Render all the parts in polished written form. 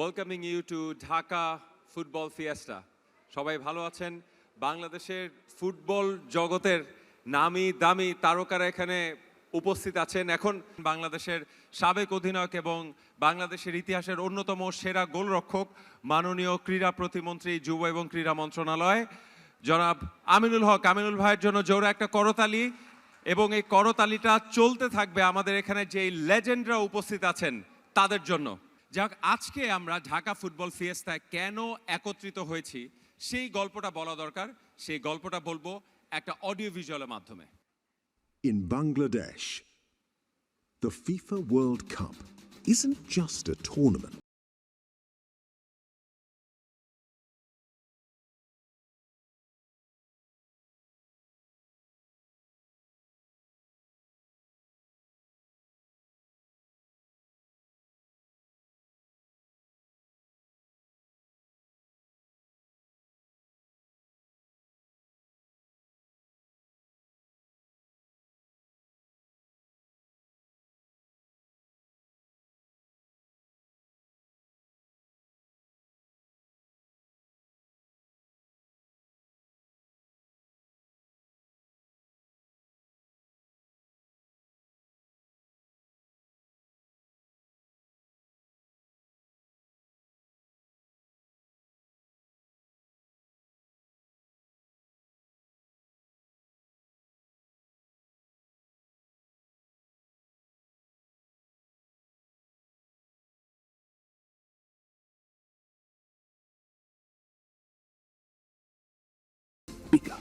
welcoming you to Dhaka Football Fiesta. সবাই ভালো আছেন? বাংলাদেশের ফুটবল জগতের নামি দামি তারকারা এখানে উপস্থিত আছেন। এখন বাংলাদেশের সাবেক অধিনায়ক এবং বাংলাদেশের ইতিহাসের অন্যতম সেরা গোলরক্ষক মাননীয় ক্রীড়া প্রতিমন্ত্রী, যুব এবং ক্রীড়া মন্ত্রণালয় জনাব আমিনুল হক। আমিনুল ভাইয়ের জন্য জোরে একটা করতালি, এবং এই করতালিটা চলতে থাকবে আমাদের এখানে যেই লেজেন্ডরা উপস্থিত আছেন তাদের জন্য। যাক, আজকে আমরা ঢাকা ফুটবল ফিয়েস্তায় কেন একত্রিত হয়েছি সেই গল্পটা বলা দরকার। সেই গল্পটা বলবো একটা অডিও ভিজুয়ালের মাধ্যমে। In Bangladesh, the FIFA World Cup isn't just a tournament. Bigger.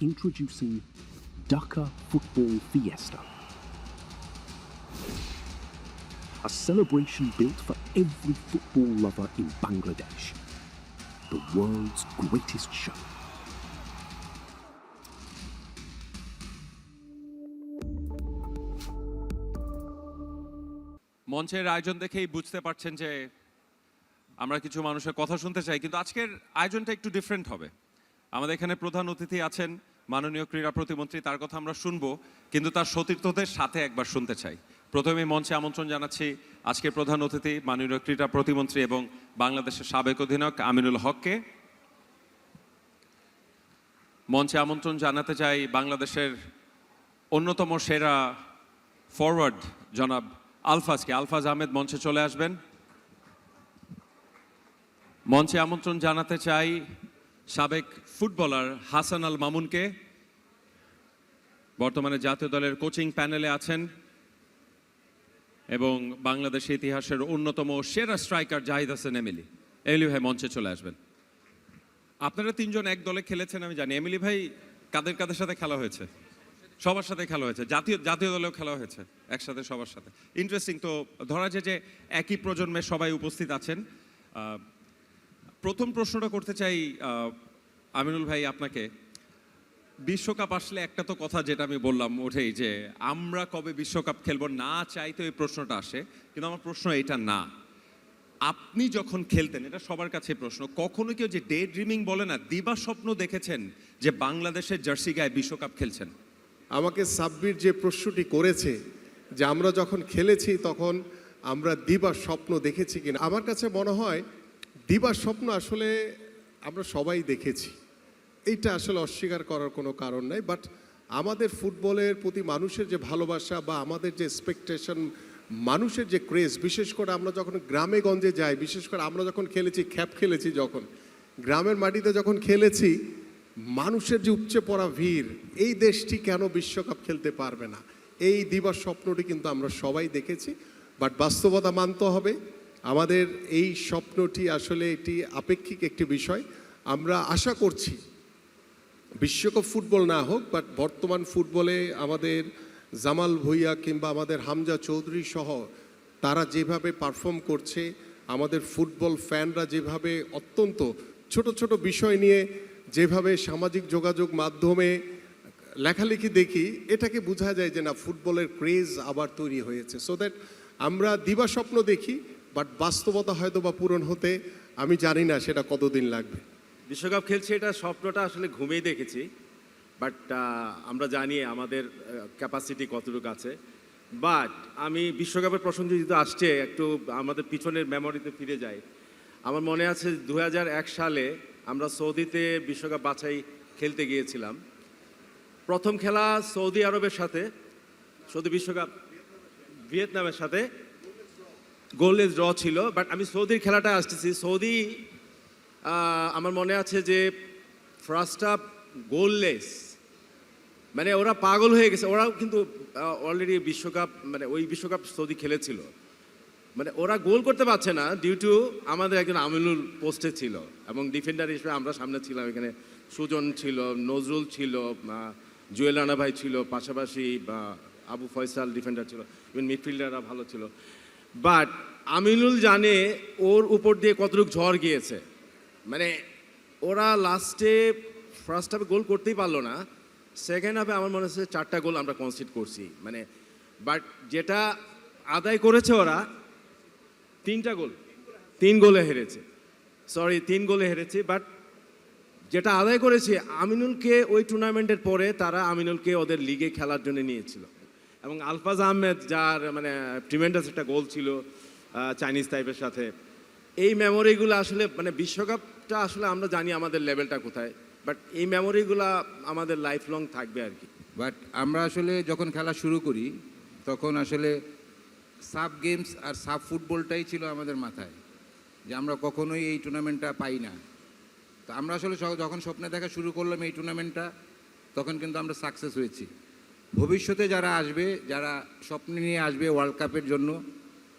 Introducing Dhaka Football Fiesta, a celebration built for every football lover in Bangladesh, the world's greatest show. মঞ্চের আয়োজন দেখেই বুঝতে পারছেন যে আমরা কিছু মানুষের কথা শুনতে চাই, কিন্তু আজকের আয়োজনটা একটু ডিফারেন্ট হবে। আমাদের এখানে প্রধান অতিথি আছেন মাননীয় ক্রীড়া প্রতিমন্ত্রী, তার কথা আমরা শুনবো, কিন্তু তার সতীর্থদের সাথে একবার শুনতে চাই। প্রথমে মঞ্চে আমন্ত্রণ জানাচ্ছি আজকের প্রধান অতিথি মাননীয় ক্রীড়া প্রতিমন্ত্রী এবং বাংলাদেশের সাবেক অধিনায়ক আমিনুল হককে। মঞ্চে আমন্ত্রণ জানাতে চাই বাংলাদেশের অন্যতম সেরা ফরওয়ার্ড জনাব আলফাজকে। আলফাজ আহমেদ মঞ্চে চলে আসবেন। মঞ্চে আমন্ত্রণ জানাতে চাই সাবেক ফুটবলার হাসান আল মামুনকে, বর্তমানে জাতীয় দলের কোচিং প্যানেলে আছেন, এবং বাংলাদেশের ইতিহাসের অন্যতম সেরা striker Zahid Hasan Emily. Emily ভাই মঞ্চে চলে আসবেন। আপনারা তিনজন এক দলে খেলেছেন আমি জানি। এমিলি ভাই কাদের কাদের সাথে খেলা হয়েছে? সবার সাথে খেলা হয়েছে, জাতীয় দলেও খেলা হয়েছে একসাথে সবার সাথে। ইন্টারেস্টিং। তো ধরা যায় যে একই প্রজন্মের সবাই উপস্থিত আছেন। প্রথম প্রশ্নটা করতে চাই আমিনুল ভাই আপনাকে। বিশ্বকাপ আসলে একটা তো কথা যেটা আমি বললাম ওঠেই যে আমরা কবে বিশ্বকাপ খেলবো, না চাইতে ওই প্রশ্নটা আসে, কিন্তু আমার প্রশ্ন এটা না। আপনি যখন খেলতেন, এটা সবার কাছে প্রশ্ন, কখনো কেউ যে ডে ড্রিমিং বলে না, দিবা স্বপ্ন দেখেছেন যে বাংলাদেশের জার্সি গায়ে বিশ্বকাপ খেলছেন? আমাকে সাব্বির যে প্রশ্নটি করেছে যে আমরা যখন খেলেছি তখন আমরা দিবা স্বপ্ন দেখেছি কিনা, আমার কাছে মনে হয় দিবা স্বপ্ন আসলে আমরা সবাই দেখেছি। এইটা আসলে অস্বীকার করার কোনো কারণ নাই। বাট আমাদের ফুটবলের প্রতি মানুষের যে ভালোবাসা বা আমাদের যে এক্সপেকটেশন, মানুষের যে ক্রেজ, বিশেষ করে আমরা যখন গ্রামে গঞ্জে যাই, বিশেষ করে আমরা যখন খেলেছি, খ্যাপ খেলেছি, যখন গ্রামের মাটিতে যখন খেলেছি, মানুষের যে উপচে পড়া ভিড়, এই দেশটি কেন বিশ্বকাপ খেলতে পারবে না, এই দিবার স্বপ্নটি কিন্তু আমরা সবাই দেখেছি। বাট বাস্তবতা মানতে হবে, আমাদের এই স্বপ্নটি আসলে এটি আপেক্ষিক একটি বিষয়। আমরা আশা করছি বিশ্বকাপ ফুটবল না হোক, বাট বর্তমান ফুটবলে আমাদের জামাল ভুঁইয়া কিংবা আমাদের হামজা চৌধুরী সহ তারা যেভাবে পারফর্ম করছে, আমাদের ফুটবল ফ্যানরা যেভাবে অত্যন্ত ছোট ছোট বিষয় নিয়ে যেভাবে সামাজিক যোগাযোগ মাধ্যমে লেখালেখি দেখি, এটাকে বোঝা যায় যে না, ফুটবলের ক্রেজ আবার তৈরি হয়েছে। সো দ্যাট আমরা দিবা স্বপ্ন দেখি, বাট বাস্তবতা হয়তো বা পূরণ হতে আমি জানি না সেটা কতদিন লাগবে। বিশ্বকাপ খেলছে এটা স্বপ্নটা আসলে ঘুমেই দেখেছি, বাট আমরা জানি আমাদের ক্যাপাসিটি কতটুকু আছে। বাট আমি বিশ্বকাপের প্রসঙ্গে যদি আসছে একটু আমাদের পিছনের মেমোরিতে ফিরে যাই, আমার মনে আছে 2001 সালে আমরা সৌদিতে বিশ্বকাপ বাছাই খেলতে গিয়েছিলাম। প্রথম খেলা সৌদি আরবের সাথে, সৌদি বিশ্বকাপ ভিয়েতনামের সাথে গোললেস ড্র ছিল। বাট আমি সৌদির খেলাটা আসতেছি। সৌদি আমার মনে আছে যে ফার্স্ট হাফ গোললেস, মানে ওরা পাগল হয়ে গেছে। ওরাও কিন্তু অলরেডি বিশ্বকাপ, মানে ওই বিশ্বকাপ সৌদি খেলেছিল, মানে ওরা গোল করতে পারছে না ডিউ টু আমাদের একজন আমিনুল পোস্টে ছিল এবং ডিফেন্ডার হিসেবে আমরা সামনে ছিলাম। এখানে সুজন ছিল, নজরুল ছিল, জুয়েল রানা ভাই ছিল, পাশাপাশি আবু ফয়সাল ডিফেন্ডার ছিল, ইভেন মিডফিল্ডাররা ভালো ছিল। বাট আমিনুল জানে ওর উপর দিয়ে কতটুকু ঝড় গিয়েছে, মানে ওরা লাস্টে ফার্স্ট হাফে গোল করতেই পারলো না, সেকেন্ড হাফে আমার মনে হচ্ছে 4টা গোল আমরা কনসিড করছি। মানে বাট যেটা আদায় করেছে ওরা 3টা গোল, 3 গোলে হেরেছে, 3 গোলে হেরেছে। বাট যেটা আদায় করেছে আমিনুলকে ওই টুর্নামেন্টের পরে তারা আমিনুলকে ওদের লিগে খেলার জন্য নিয়েছিল এবং আলফাজ আহমেদ যার মানে ট্রিমেন্ডাস একটা গোল ছিল চাইনিজ টাইপের সাথে। এই মেমোরিগুলো আসলে মানে বিশ্বকাপটা আসলে আমরা জানি আমাদের লেভেলটা কোথায়, বাট এই মেমোরিগুলো আমাদের লাইফ লং থাকবে আর কি। বাট আমরা আসলে যখন খেলা শুরু করি তখন আসলে সাব গেমস আর সাব ফুটবলটাই ছিল আমাদের মাথায়, যে আমরা কখনোই এই টুর্নামেন্টটা পাই না। তো আমরা আসলে যখন স্বপ্নে দেখা শুরু করলাম এই টুর্নামেন্টটা, তখন কিন্তু আমরা সাকসেস হয়েছি। ভবিষ্যতে যারা আসবে, যারা স্বপ্ন নিয়ে আসবে ওয়ার্ল্ড কাপের জন্য,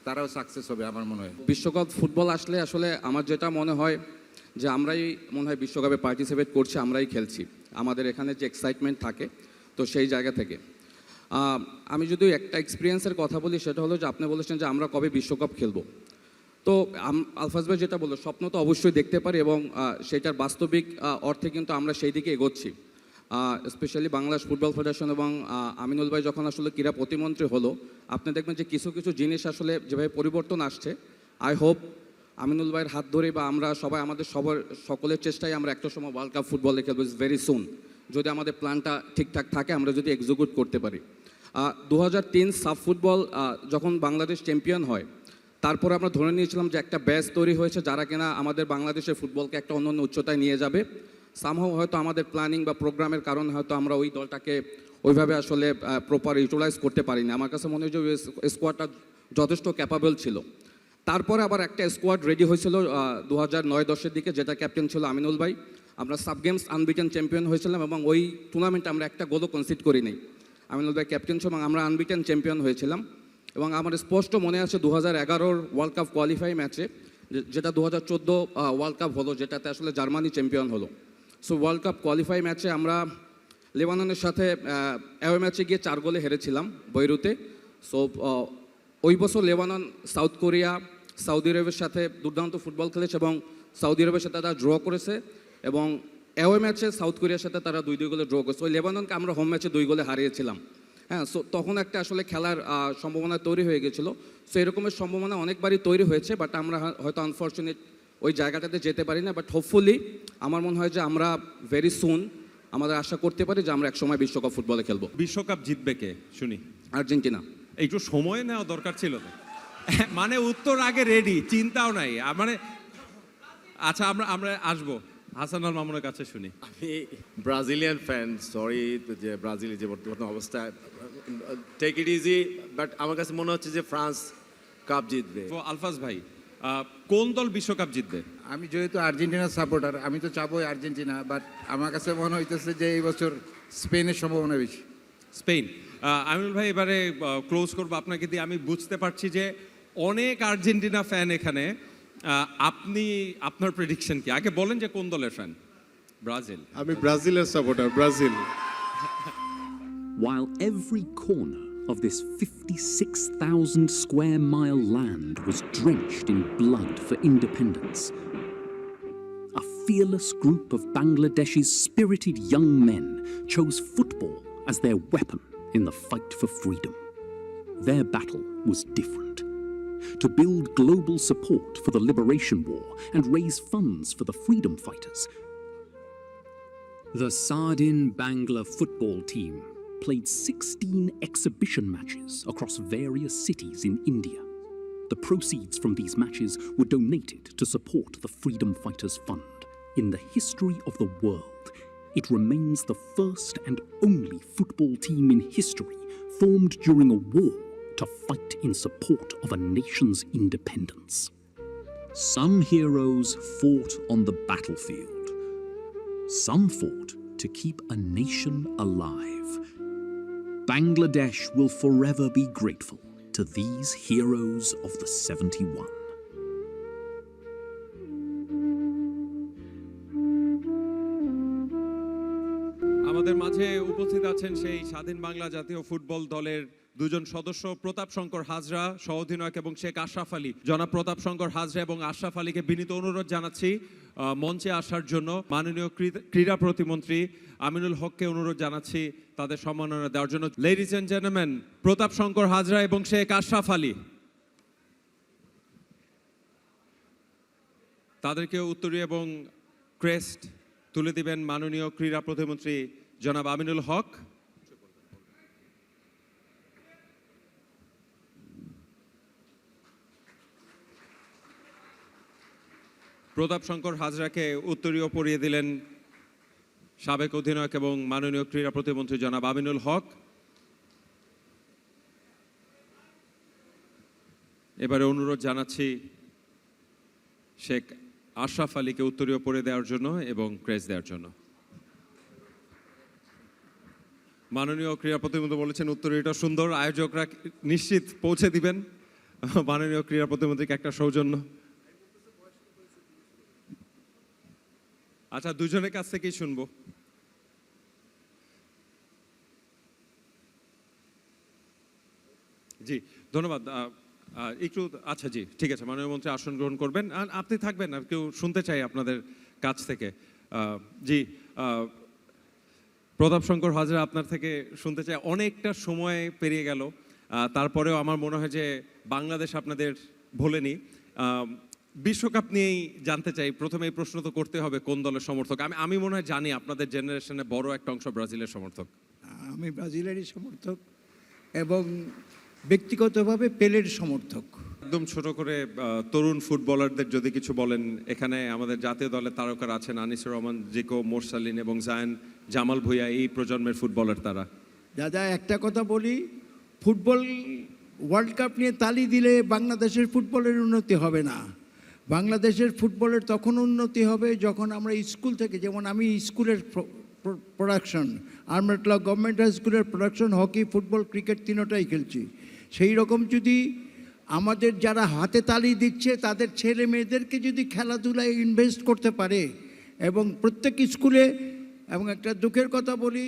তারাও সাকসেস হবে আমার মনে হয়। বিশ্বকাপ ফুটবল আসলে আসলে আমার যেটা মনে হয় যে আমরাই মনে হয় বিশ্বকাপে পার্টিসিপেট করছি, আমরাই খেলছি, আমাদের এখানে যে এক্সাইটমেন্ট থাকে, তো সেই জায়গা থেকে আমি যদি একটা এক্সপিরিয়েন্সের কথা বলি, সেটা হলো যে আপনি বলেছেন যে আমরা কবে বিশ্বকাপ খেলবো। তো আলফাজ ভাই যেটা বললো, স্বপ্ন তো অবশ্যই দেখতে পারি এবং সেটার বাস্তবিক অর্থে কিন্তু আমরা সেই দিকে এগোচ্ছি। স্পেশালি বাংলাদেশ ফুটবল ফেডারেশন এবং আমিনুল ভাই যখন আসলে ক্রীড়া প্রতিমন্ত্রী হলো, আপনি দেখবেন যে কিছু কিছু জিনিস আসলে যেভাবে পরিবর্তন আসছে, আই হোপ আমিনুল ভাইয়ের হাত ধরে বা আমরা সবাই আমাদের সকলের চেষ্টায় আমরা একটা সময় ওয়ার্ল্ড কাপ ফুটবলে খেলবো ভেরি সুন, যদি আমাদের প্ল্যানটা ঠিকঠাক থাকে, আমরা যদি এক্সিকিউট করতে পারি। 2003 সাব ফুটবল যখন বাংলাদেশ চ্যাম্পিয়ন হয়, তারপরে আমরা ধরে নিয়েছিলাম যে একটা ব্যাচ তৈরি হয়েছে যারা কিনা আমাদের বাংলাদেশের ফুটবলকে একটা অন্য উচ্চতায় নিয়ে যাবে। সামহাও হয়তো আমাদের প্ল্যানিং বা প্রোগ্রামের কারণে হয়তো আমরা ওই দলটাকে ওইভাবে আসলে প্রপার ইউটিলাইজ করতে পারিনি। আমার কাছে মনে হয় যে স্কোয়াডটা যথেষ্ট ক্যাপাবল ছিল। তারপরে আবার একটা স্কোয়াড রেডি হয়েছিল 2009-10 দিকে, যেটা ক্যাপ্টেন ছিল আমিনুল ভাই। আমরা সাব গেমস আনবিটেন চ্যাম্পিয়ন হয়েছিলাম এবং ওই টুর্নামেন্টে আমরা একটা গোলও কনসিড করিনি। আমিনুল ভাই ক্যাপ্টেন ছিল এবং আমরা আনবিটেন চ্যাম্পিয়ন হয়েছিলাম। এবং আমার স্পষ্ট মনে আছে 2011 ওয়ার্ল্ড কাপ কোয়ালিফাই ম্যাচে, যেটা 2014 ওয়ার্ল্ড কাপ হলো, যেটাতে আসলে জার্মানি চ্যাম্পিয়ন হলো। সো ওয়ার্ল্ড কাপ কোয়ালিফাই ম্যাচে আমরা লেবাননের সাথে অ্যাওয়ে ম্যাচে গিয়ে 4 গোলে হেরেছিলাম বৈরুতে। সো ওই বছর লেবানন সাউথ কোরিয়া, সৌদি আরবের সাথে দুর্দান্ত ফুটবল খেলেছে এবং সৌদি আরবের সাথে তারা ড্র করেছে এবং অ্যাওয়ে ম্যাচে সাউথ কোরিয়ার সাথে তারা 2-2 গোলে ড্র করেছে। ওই লেবাননকে আমরা হোম ম্যাচে 2 গোলে হারিয়েছিলাম। হ্যাঁ, সো তখন একটা আসলে খেলার সম্ভাবনা তৈরি হয়ে গেছিলো। সো এরকমের সম্ভাবনা অনেকবারই তৈরি হয়েছে, বাট আমরা হয়তো আনফর্চুনেট ওই জায়গাটাতে যেতে পারি না। বাট হোপফুলি আমার মনে হয় যে আমরা ভেরি সুন আমাদের আশা করতে পারি যে আমরা একসময় বিশ্বকাপ ফুটবলে খেলবো। বিশ্বকাপ জিতবে কে শুনি? আর্জেন্টিনা। একটু সময় নেওয়া দরকার ছিল তো, মানে উত্তর আগে রেডি, চিন্তাও নাই মানে। আচ্ছা, আমরা আসবো হাসান আল মামুনের কাছে শুনি। আমি ব্রাজিলিয়ান ফ্যান, সরি যে ব্রাজিলের যে বর্তমান অবস্থা, টেক ইট ইজি, বাট আমার কাছে মনে হচ্ছে যে ফ্রান্স কাপ জিতবে। তো আলফাজ ভাই, কোন দল বিশ্বকাপ জিতবে? আমি যেহেতু আর্জেন্টিনার সাপোর্টার, আমি তো চাবই আর্জেন্টিনা, বাট আমার কাছে মনে হইতেছে যে এই বছর স্পেনের সম্ভাবনা বেশি। স্পেন। আমিনুল ভাই, এবারে ক্লোজ করবো আপনাকে দিয়ে। আমি বুঝতে পারছি যে অনেক আর্জেন্টিনা ফ্যান এখানে, আপনি আপনার প্রেডিকশন কি? আগে বলেন যে কোন দলের ফ্যান? ব্রাজিল। আমি ব্রাজিলের supporter, Brazil. While every corner of this 56,000 square mile land was drenched in blood for independence, a fearless group of Bangladesh's spirited young men chose football as their weapon in the fight for freedom. Their battle was different. to build global support for the Liberation War and raise funds for the freedom fighters. The Sardin Bangla football team played 16 exhibition matches across various cities in India. The proceeds from these matches were donated to support the Freedom Fighters Fund. In the history of the world, it remains the first and only football team in history formed during a war to fight in support of a nation's independence. Some heroes fought on the battlefield. Some fought to keep a nation alive. Bangladesh will forever be grateful to these heroes of the 71. আমাদের মাঝে উপস্থিত আছেন সেই স্বাধীন বাংলা জাতীয় football দলের দুজন সদস্য, প্রতাপ শঙ্কর হাজরা সহ অধিনায়ক এবং শেখ আশরাফ আলী। জনাব প্রতাপ শঙ্কর হাজরা এবং আশরাফ আলীকে বিনীত অনুরোধ জানাচ্ছি মঞ্চে আসার জন্য। মাননীয় ক্রীড়া প্রতিমন্ত্রী আমিনুল হককে অনুরোধ জানাচ্ছি তাদের সম্মাননা দেওয়ার জন্য। লেডিজ এন্ড জেন্টলম্যান, প্রতাপ শঙ্কর হাজরা এবং শেখ আশরাফ আলী। তাদেরকে উত্তরীয় এবং ক্রেস্ট তুলে দিবেন মাননীয় ক্রীড়া প্রতিমন্ত্রী জনাব আমিনুল হক। প্রতাপ শঙ্কর হাজরাকে উত্তরীয় পরিয়ে দিলেন সাবেক অধিনায়ক এবং মাননীয় ক্রীড়া প্রতিমন্ত্রী জনাব আমিনুল হক। এবারে অনুরোধ জানাচ্ছি শেখ আশরাফ আলীকে উত্তরীয় পরিয়ে দেওয়ার জন্য এবং ক্রেস্ট দেওয়ার জন্য। মাননীয় ক্রীড়া প্রতিমন্ত্রী বলেছেন উত্তরীয়টা সুন্দর, আয়োজকরা নিশ্চিত পৌঁছে দিবেন। মাননীয় ক্রীড়া প্রতিমন্ত্রীকে একটা সৌজন্য। আচ্ছা, দুজনের কাছ থেকেই শুনবো। জি, ধন্যবাদ। একটু আচ্ছা, জি ঠিক আছে, মাননীয় মন্ত্রী আসন গ্রহণ করবেন। আপনি থাকবেন, আর কেউ শুনতে চাই আপনাদের কাছ থেকে। জি, প্রতাপ শঙ্কর হাজরা আপনার থেকে শুনতে চাই। অনেকটা সময় পেরিয়ে গেল, তারপরেও আমার মনে হয় যে বাংলাদেশ আপনাদের ভোলেনি। বিশ্বকাপ নিয়েই জানতে চাই। প্রথমে এই প্রশ্ন তো করতে হবে কোন দলের সমর্থক। আমি মনে হয় জানি আপনাদের জেনারেশনে বড় একটা অংশ ব্রাজিলের সমর্থক। আমি ব্রাজিলেরই সমর্থক এবং ব্যক্তিগতভাবে পেলের সমর্থক। একদম ছোট করে তরুণ ফুটবলারদের যদি কিছু বলেন। এখানে আমাদের জাতীয় দলের তারকারা আছেন আনিসুর রহমান, জিকো, মোরসালিন এবং জায়ান, জামাল ভুঁইয়া, এই প্রজন্মের ফুটবলার তারা। দাদা একটা কথা বলি, ফুটবল ওয়ার্ল্ড কাপ নিয়ে তালি দিলে বাংলাদেশের ফুটবলের উন্নতি হবে না। বাংলাদেশের ফুটবলের তখন উন্নতি হবে যখন আমরা স্কুল থেকে, যেমন আমি স্কুলের প্রোডাকশন, আর্মেটলা গভর্নমেন্ট হাই স্কুলের প্রোডাকশন, হকি, ফুটবল, ক্রিকেট তিনোটাই খেলছি। সেই রকম যদি আমাদের যারা হাতে তালি দিচ্ছে তাদের ছেলে মেয়েদেরকে যদি খেলাধুলায় ইনভেস্ট করতে পারে এবং প্রত্যেক স্কুলে, এবং একটা দুঃখের কথা বলি,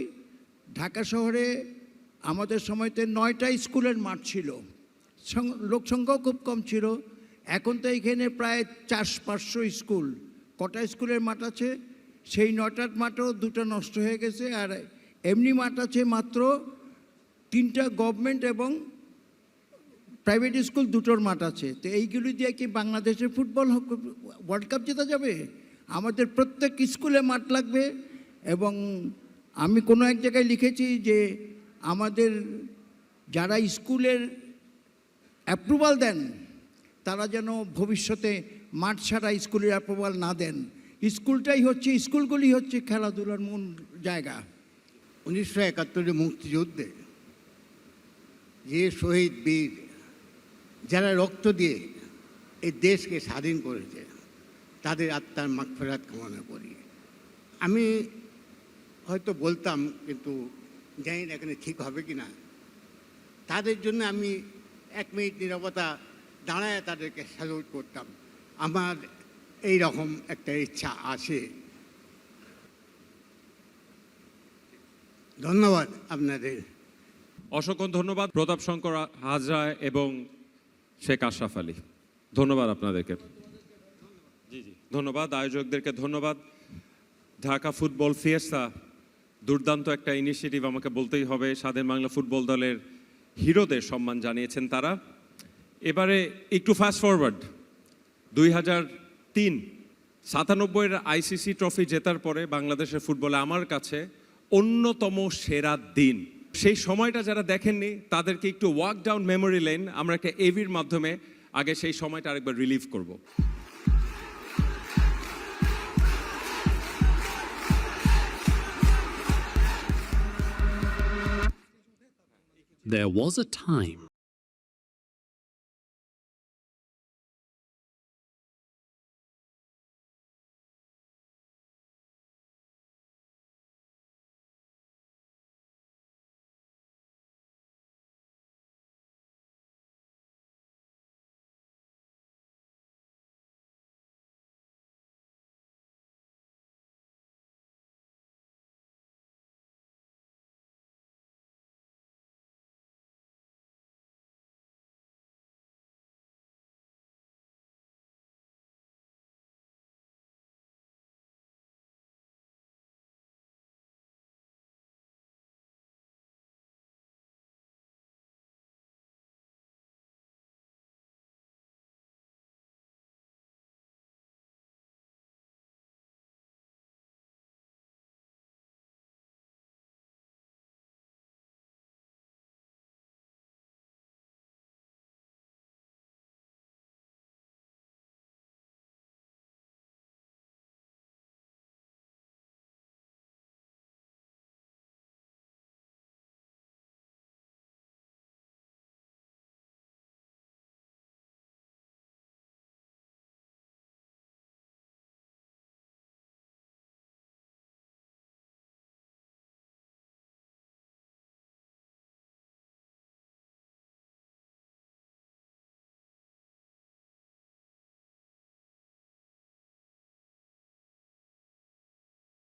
ঢাকা শহরে আমাদের সময়তে 9টা স্কুলের মাঠ ছিল, লোক সংখ্যাও খুব কম ছিল। এখন তো এখানে প্রায় 400-500 স্কুল। কটা স্কুলের মাঠ আছে? সেই 9টার মাঠও 2টা নষ্ট হয়ে গেছে, আর এমনি মাঠ আছে মাত্র 3টা গভর্নমেন্ট এবং প্রাইভেট স্কুল 2টোর মাঠ আছে। তো এইগুলি দিয়ে কি বাংলাদেশের ফুটবল ওয়ার্ল্ড কাপ জেতা যাবে? আমাদের প্রত্যেক স্কুলে মাঠ লাগবে। এবং আমি কোনো এক জায়গায় লিখেছি যে আমাদের যারা স্কুলের অ্যাপ্রুভাল দেন তারা যেন ভবিষ্যতে মাঠ ছাড়া স্কুলের অ্যাপ্রুভাল না দেন। স্কুলগুলি হচ্ছে খেলাধুলার মূল জায়গা। 1971 মুক্তিযুদ্ধে যে শহীদ বীর যারা রক্ত দিয়ে এই দেশকে স্বাধীন করেছে তাদের আত্মার মাগফিরাত কামনা করি। আমি হয়তো বলতাম, কিন্তু জানি না এখানে ঠিক হবে কি না। তাদের জন্য আমি 1 মিনিট নীরবতা দাঁড়ায় তাদেরকে স্যালুট করতাম। আমার এই রকম একটা ইচ্ছা আছে। ধন্যবাদ আপনাদের। অসংখ্য ধন্যবাদ প্রতাপ শঙ্কর হাজরা এবং শেখ আশরাফ আলী। ধন্যবাদ আপনাদেরকে। জি জি, ধন্যবাদ আয়োজকদেরকে। ধন্যবাদ। ঢাকা ফুটবল ফিয়েস্তা দুর্দান্ত একটা ইনিশিয়েটিভ আমাকে বলতেই হবে। স্বাধীন বাংলা ফুটবল দলের হিরোদের সম্মান জানিয়েছেন তারা। এবারে একটু ফাস্ট ফরওয়ার্ড 2003 97-এর আইসিসি ট্রফি জেতার পরে বাংলাদেশের ফুটবলে আমার কাছে অন্যতম সেরা দিন। সেই সময়টা যারা দেখেননি তাদেরকে একটু ওয়াক ডাউন মেমোরি লেন আমরা একটা এভির মাধ্যমে আগে সেই সময়টা আরেকবার রিলিভ করব। There was a time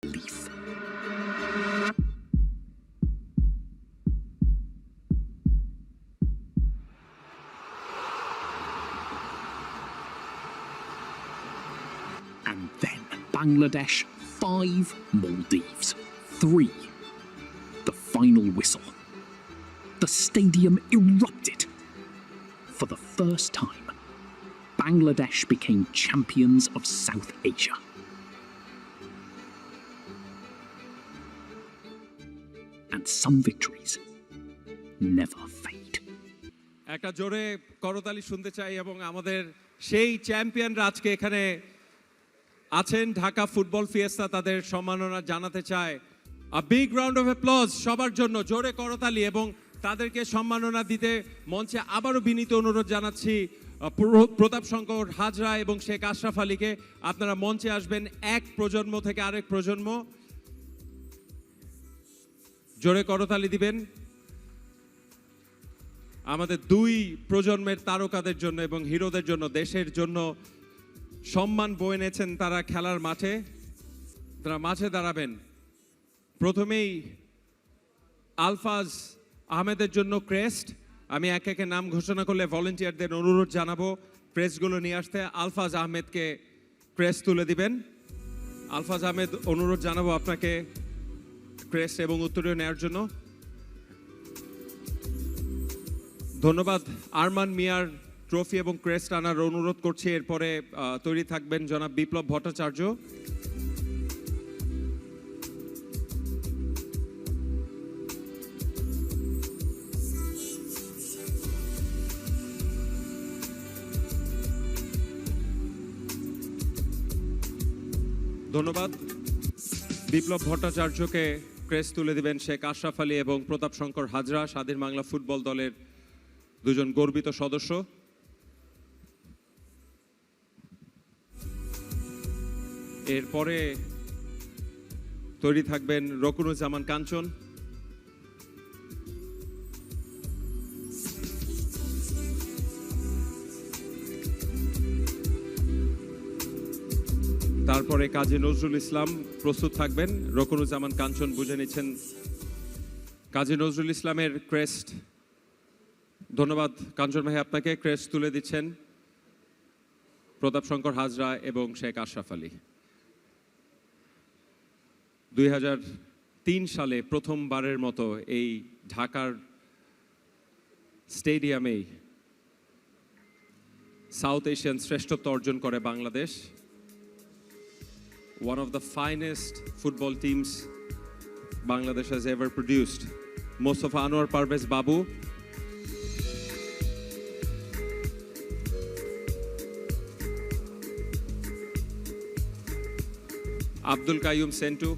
leaf. And then Bangladesh 5, Maldives 3. The final whistle. The stadium erupted. For the first time, Bangladesh became champions of South Asia. And some victories never fade. একটা জোরে করতালি শুনতে চাই এবং আমাদের সেই চ্যাম্পিয়নরা আজকে এখানে আছেন ঢাকা ফুটবল ফিয়েস্তা তাদের সম্মাননা জানাতে চায়। A big round of applause সবার জন্য, জোরে করতালি, এবং তাদেরকে সম্মাননা দিতে মঞ্চে আবারও বিনীত অনুরোধ জানাচ্ছি প্রতাপ শঙ্কর হাজরা এবং শেখ আশরাফ আলীকে। আপনারা মঞ্চে আসবেন, এক প্রজন্ম থেকে আরেক প্রজন্ম। জোরে করতালি দিবেন আমাদের দুই প্রজন্মের তারকাদের জন্য এবং হিরোদের জন্য, দেশের জন্য সম্মান বয়ে এনেছেন তারা খেলার মাঠে। তারা মাঠে দাঁড়াবেন। প্রথমেই আলফাজ আহমেদের জন্য ক্রেস্ট। আমি এক একে নাম ঘোষণা করলে ভলেন্টিয়ারদের অনুরোধ জানাবো ক্রেস্টগুলো নিয়ে আসতে। আলফাজ আহমেদকে ক্রেস্ট তুলে দিবেন। আলফাজ আহমেদ, অনুরোধ জানাবো আপনাকে ক্রেস্ট এবং উত্তরীয় নেওয়ার জন্য। ধন্যবাদ। আরমান মিয়ার ট্রফি এবং ক্রেস্ট আনার অনুরোধ করছি। এরপরে তৈরি থাকবেন জনাব বিপ্লব ভট্টাচার্য। ধন্যবাদ। বিপ্লব ভট্টাচার্যকে ক্রেস্ট তুলে দিবেন শেখ আশরাফ আলী এবং প্রতাপ শঙ্কর হাজরা, স্বাধীন বাংলা ফুটবল দলের দুজন গর্বিত সদস্য। এরপরে তৈরি থাকবেন রকুনুজ্জামান কাঞ্চন। তারপরে কাজী নজরুল ইসলাম প্রস্তুত থাকবেন। রকুনুজ্জামান কাঞ্চন বুঝে নিচ্ছেন কাজী নজরুল ইসলামের ক্রেস্ট। ধন্যবাদ কাঞ্চন ভাই, আপনাকে ক্রেস্ট তুলে দিচ্ছেন প্রতাপ শঙ্কর হাজরা এবং শেখ আশরাফ আলী। 2003 সালে প্রথমবারের মতো এই ঢাকার স্টেডিয়ামেই সাউথ এশিয়ান শ্রেষ্ঠত্ব অর্জন করে Bangladesh. One of the finest football teams Bangladesh has ever produced. Mostafa Anwar Parvez Babu, Abdul Qayyum Sentu,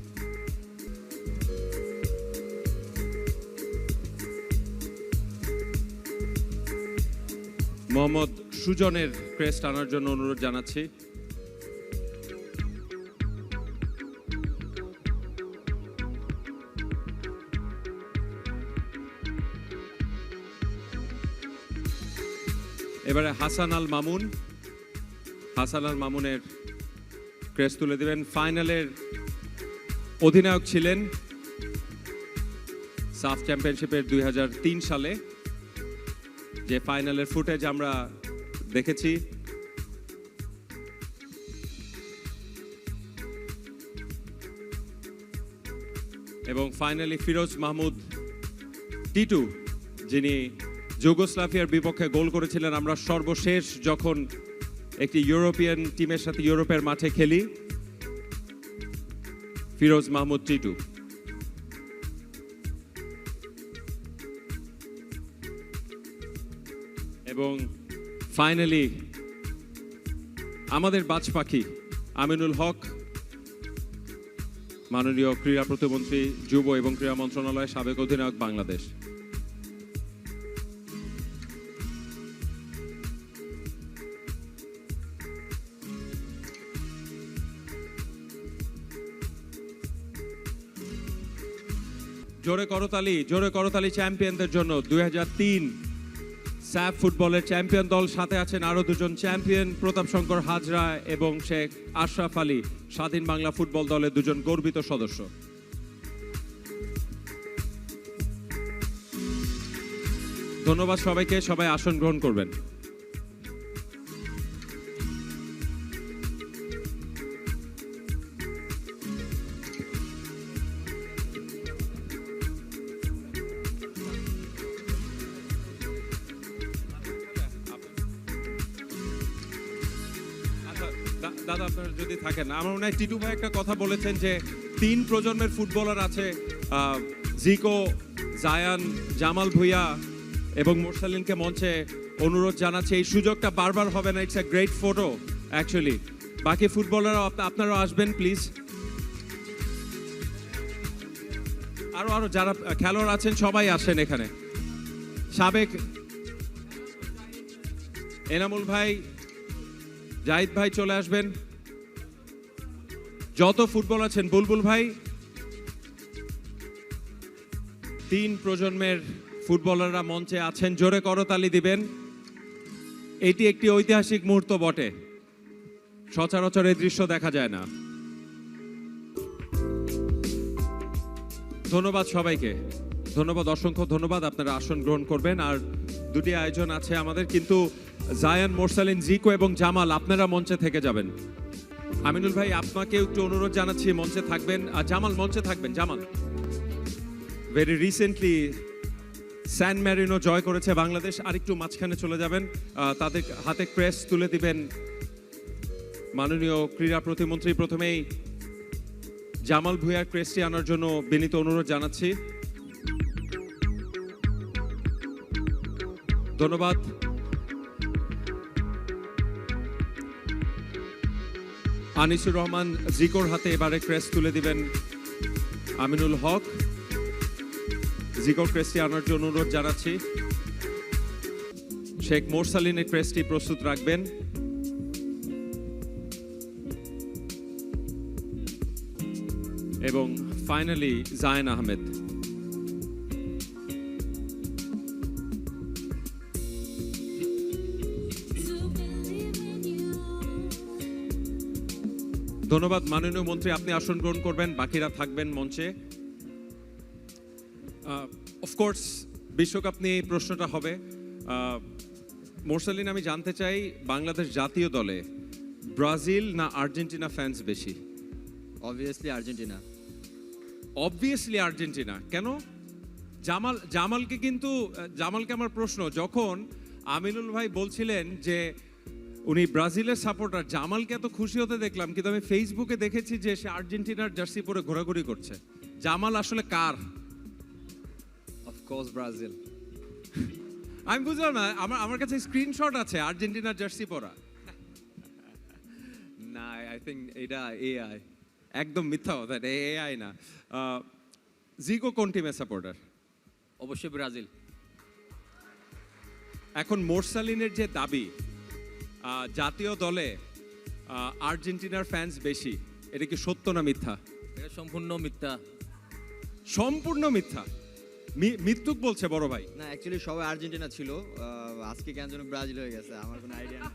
Mohammad সুজনের ক্রেস্ট আনার জন্য অনুরোধ জানাচ্ছি। এবারে হাসান আল মামুন, হাসান আল মামুনের ক্রেস্ট তুলে দিবেন। ফাইনালের অধিনায়ক ছিলেন সাফ চ্যাম্পিয়নশিপের 2003 সালে, যে ফাইনালের ফুটেজ আমরা দেখেছি। এবং ফাইনালি ফিরোজ মাহমুদ টিটু, যিনি যুগোস্লাভিয়ার বিপক্ষে গোল করেছিলেন আমরা সর্বশেষ যখন একটি ইউরোপিয়ান টিমের সাথে ইউরোপের মাঠে খেলি। ফিরোজ মাহমুদ টিটু। এবং ফাইনালি আমাদের বাজ পাখি আমিনুল হক, মাননীয় ক্রীড়া প্রতিমন্ত্রী, যুব এবং ক্রীড়া মন্ত্রণালয়ের সাবেক অধিনায়ক বাংলাদেশ। জোরে করতালি, জোরে করতালি চ্যাম্পিয়নদের জন্য। 2003 স্যাফ ফুটবলের চ্যাম্পিয়ন দল, সাথে আছেন আরো দুজন চ্যাম্পিয়ন, প্রতাপ শঙ্কর হাজরা এবং শেখ আশরাফ আলী, স্বাধীন বাংলা ফুটবল দলের দুজন গর্বিত সদস্য। ধন্যবাদ সবাইকে, সবাই আসন গ্রহণ করবেন। দাদা আপনার যদি থাকেন, আমার মনে হয় টিটু ভাই একটা কথা বলেছেন যে 3 প্রজন্মের ফুটবলার আছে, জিকো, জায়ান, জামাল ভুইয়া এবং মোরসালিনকে মঞ্চে অনুরোধ জানাচ্ছে। এই সুযোগটা বারবার হবে না, it's a great photo actually. বাকি ফুটবলাররা আপনারাও আসবেন প্লিজ। আরো যারা খেলোয়াড় আছেন সবাই আসেন এখানে। সাবেক এনামুল ভাই, জাহিদ ভাই চলে আসবেন। যত ফুটবল আছেন, বুলবুল ভাই, 3 প্রজন্মের ফুটবলাররা মঞ্চে আছেন, জোরে করতালি দিবেন। এটি একটি ঐতিহাসিক মুহূর্ত বটে, সচরাচর এই দৃশ্য দেখা যায় না। ধন্যবাদ সবাইকে, ধন্যবাদ, অসংখ্য ধন্যবাদ। আপনারা আসন গ্রহণ করবেন। আর 2টি আয়োজন আছে আমাদের, কিন্তু জায়ান, মোরসালিন, জিকো এবং জামাল আপনারা মঞ্চে থেকে যাবেন। আমিনুল ভাই আপনাকে একটু অনুরোধ জানাচ্ছি, মঞ্চে থাকবেন। আর জামাল মঞ্চে থাকবেন। জামাল ভেরি রিসেন্টলি স্যান ম্যারিনো জয় করেছে বাংলাদেশ। আরেকটু মাঝখানে চলে যাবেন, তাদের হাতে ক্রেস্ট তুলে দিবেন মাননীয় ক্রীড়া প্রতিমন্ত্রী। প্রথমেই জামাল ভুঁইয়ার ক্রেস্টটি আনার জন্য বিনীত অনুরোধ জানাচ্ছি। ধন্যবাদ। আনিসুর রহমান জিকোর হাতে এবারে ক্রেস্ট তুলে দিবেন আমিনুল হক। জিকোর ক্রেস্টটি আনার জন্য অনুরোধ জানাচ্ছি। শেখ মোরসালিনের ক্রেস্টটি প্রস্তুত রাখবেন। এবং ফাইনালি জায়েন আহমেদ। ধন্যবাদ মাননীয় মন্ত্রী, আপনি আসন গ্রহণ করবেন, বাকিরা থাকবেন মঞ্চে। অফকোর্স বিশ্বকাপ নিয়ে এই প্রশ্নটা হবে। মোরসালিন, আমি জানতে চাই বাংলাদেশ জাতীয় দলে ব্রাজিল না আর্জেন্টিনা ফ্যান্স বেশি? Obviously Argentina. Obviously Argentina. কেন? জামালকে আমার প্রশ্ন, যখন আমিনুল ভাই বলছিলেন যে উনি ব্রাজিলের সাপোর্টার। জামালকে এত খুশি হতে দেখলাম, কিন্তু আমি ফেসবুকে দেখেছি যে সে আর্জেন্টিনার জার্সি পরে ঘোরাঘুরি করছে। জামাল আসলে কার? Of course, Brazil. আমি বুঝলাম না, আমার কাছে স্ক্রিনশট আছে আর্জেন্টিনার জার্সি পরা। না, I think এটা AI. একদম মিথ্যা কথা, এটা এআই না। জিকো কোন টিমের সাপোর্টার? অবশ্যই ব্রাজিল। এখন মোরসালিনের যে দাবি জাতীয় দলে আর্জেন্টিনার ফ্যান্স বেশি, এটা কি সত্য না মিথ্যা? এটা সম্পূর্ণ মিথ্যা। সম্পূর্ণ মিথ্যা। মৃত্যুক বলছে বড় ভাই। না, অ্যাকচুয়ালি সবাই আর্জেন্টিনা ছিল, আজকে কেন যেন ব্রাজিল হয়ে গেছে, আমার কোনো আইডিয়া নেই।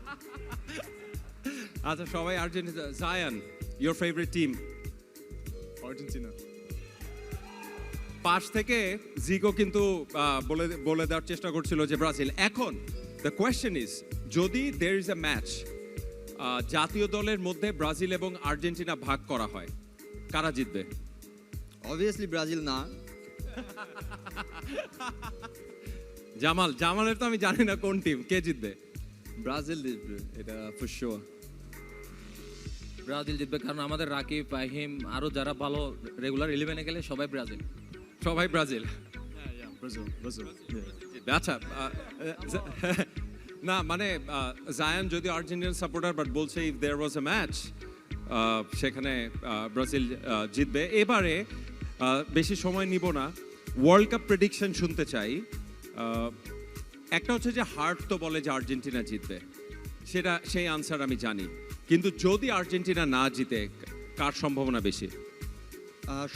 আচ্ছা, সবাই Argentina. Zayan, your favourite team? Argentina. পাশ থেকে জিগো কিন্তু বলে দেওয়ার চেষ্টা করছিল যে ব্রাজিল। এখন দ্য কোয়েশ্চেন ইজ, যদি দের ইজ এ ম্যাচ জাতীয় দলের মধ্যে ব্রাজিল এবং আর্জেন্টিনা ভাগ করা হয়, কারা জিতবে? অবভিয়াসলি ব্রাজিল না। জামালের তো আমি জানি না কোন টিম, কে জিতবে? ব্রাজিল জিতবে, এটা ফর শিওর। ব্রাজিল জিতবে, কারণ আমাদের রাকিব, ফাহিম, আরো যারা ভালো রেগুলার 11-এ গেলে সবাই ব্রাজিল। সবাই ব্রাজিল। Brazil. আচ্ছা, না মানে জায়ান যদি আর্জেন্টিনান সাপোর্টার, বাট বলছে if there was a match সেখানে ব্রাজিল জিতবে। এবারে বেশি সময় নিব না, ওয়ার্ল্ড কাপ প্রেডিকশন শুনতে চাই। একটা হচ্ছে যে হার্ট তো বলে যে আর্জেন্টিনা জিতবে, সেই আনসার আমি জানি, কিন্তু যদি আর্জেন্টিনা না জিতে কার সম্ভাবনা বেশি?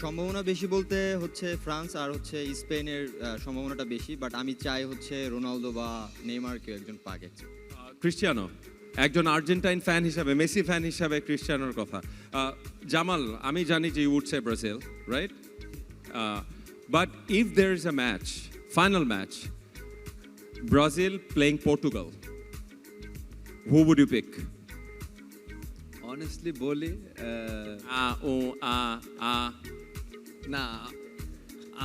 সম্ভাবনা বেশি বলতে হচ্ছে ফ্রান্স আর হচ্ছে স্পেনের সম্ভাবনাটা বেশি, বাট আমি চাই হচ্ছে রোনালদো বা নেইমার কেউ একজন পাক। ক্রিস্টিয়ানো, একজন আর্জেন্টাইন ফ্যান হিসাবে, মেসি ফ্যান হিসাবে ক্রিস্টিয়ানোর কথা। জামাল, আমি জানি যে you would say Brazil, right? But if there is a match, final match, Brazil playing Portugal, who would you pick? Honestly বলি, না,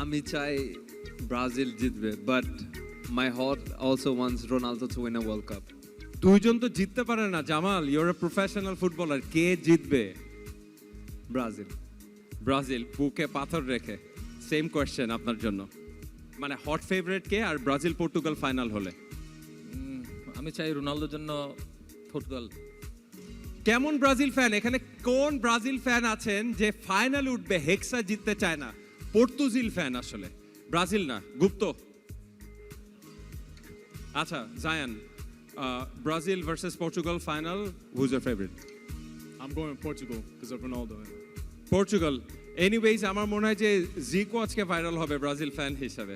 আমি চাই ব্রাজিল জিতবে, but my heart also wants Ronaldo to win a World Cup. দুইজন তো জিততে পারে না Jamal, you're a professional footballer, কে জিতবে? ব্রাজিল। ব্রাজিল, বুকে পাথর রেখে। সেম কোয়েশ্চেন আপনার জন্য, মানে হট ফেভারিট কে, আর ব্রাজিল পর্তুগাল ফাইনাল হলে? আমি চাই রোনালদোর জন্য পর্তুগাল। কেমন ব্রাজিল ফ্যান এখানে? কোন ব্রাজিল ফ্যান আছেন যে ফাইনাল উঠবে, হেক্সা জিততে চায় না? পর্তুজিল ফ্যান আসলে, ব্রাজিল না। গুপ্ত। আচ্ছা Zayan, Brazil versus Portugal final, who's your favourite? I'm going with Portugal because of Ronaldo. Portugal. Anyways, আমার মনে হয় যে জিকো আজকে ভাইরাল হবে ব্রাজিল ফ্যান হিসাবে।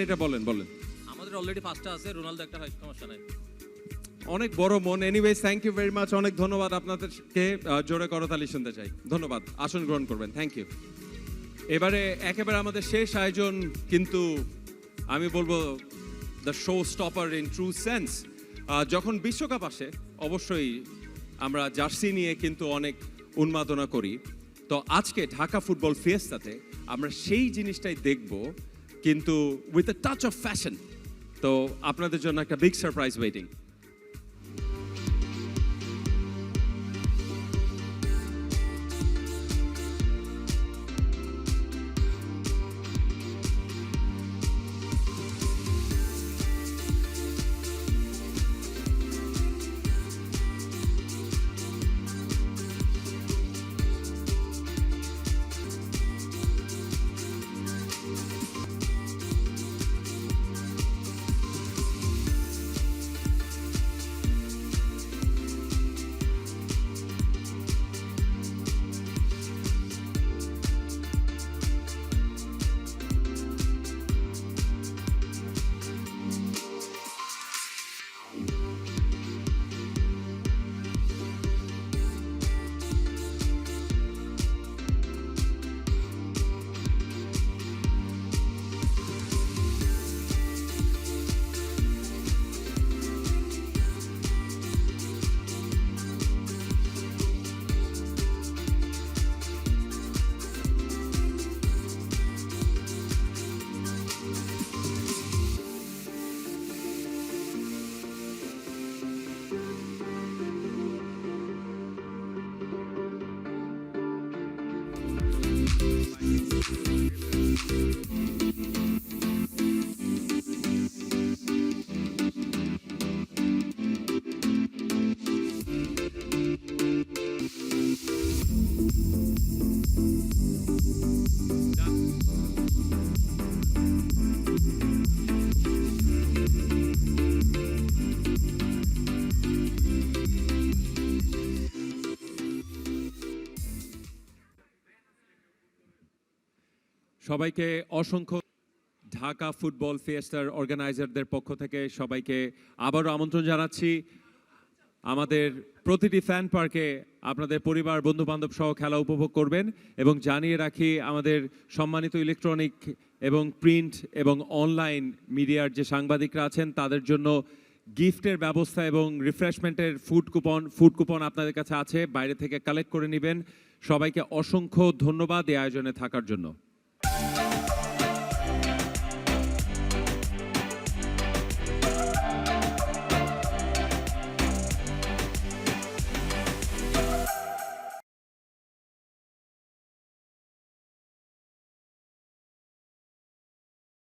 এটা বলেন। আমাদের অলরেডি পাঁচটা আছে, রোনালদো একটা হয়, সমস্যা নাই। অনেক বড় মন। Anyways, thank you very much, অনেক ধন্যবাদ আপনাদেরকে। জোরে করতালি শুনতে চাই। ধন্যবাদ, আসন গ্রহণ করবেন। Thank you. এবারে একেবারে আমাদের শেষ আয়োজন, কিন্তু আমি বলবো the show stopper in true sense. যখন বিশ্বকাপ আসে অবশ্যই আমরা জার্সি নিয়ে কিন্তু অনেক উন্মাদনা করি। তো আজকে ঢাকা ফুটবল ফিয়েস্তাতে আমরা সেই জিনিসটাই দেখব, কিন্তু with a touch of fashion. তো আপনাদের জন্য একটা বিগ সারপ্রাইজ ওয়েটিং। সবাইকে অসংখ্য ঢাকা ফুটবল ফিয়েস্টার অর্গানাইজারদের পক্ষ থেকে সবাইকে আবারও আমন্ত্রণ জানাচ্ছি আমাদের প্রতিটি ফ্যান পার্কে আপনাদের পরিবার বন্ধু বান্ধব সহ খেলা উপভোগ করবেন এবং জানিয়ে রাখি আমাদের সম্মানিত ইলেকট্রনিক এবং প্রিন্ট এবং অনলাইন মিডিয়ার যে সাংবাদিকরা আছেন তাদের জন্য গিফটের ব্যবস্থা এবং রিফ্রেশমেন্টের ফুড কুপন আপনাদের কাছে আছে, বাইরে থেকে কালেক্ট করে নেবেন। সবাইকে অসংখ্য ধন্যবাদ এই আয়োজনে থাকার জন্য।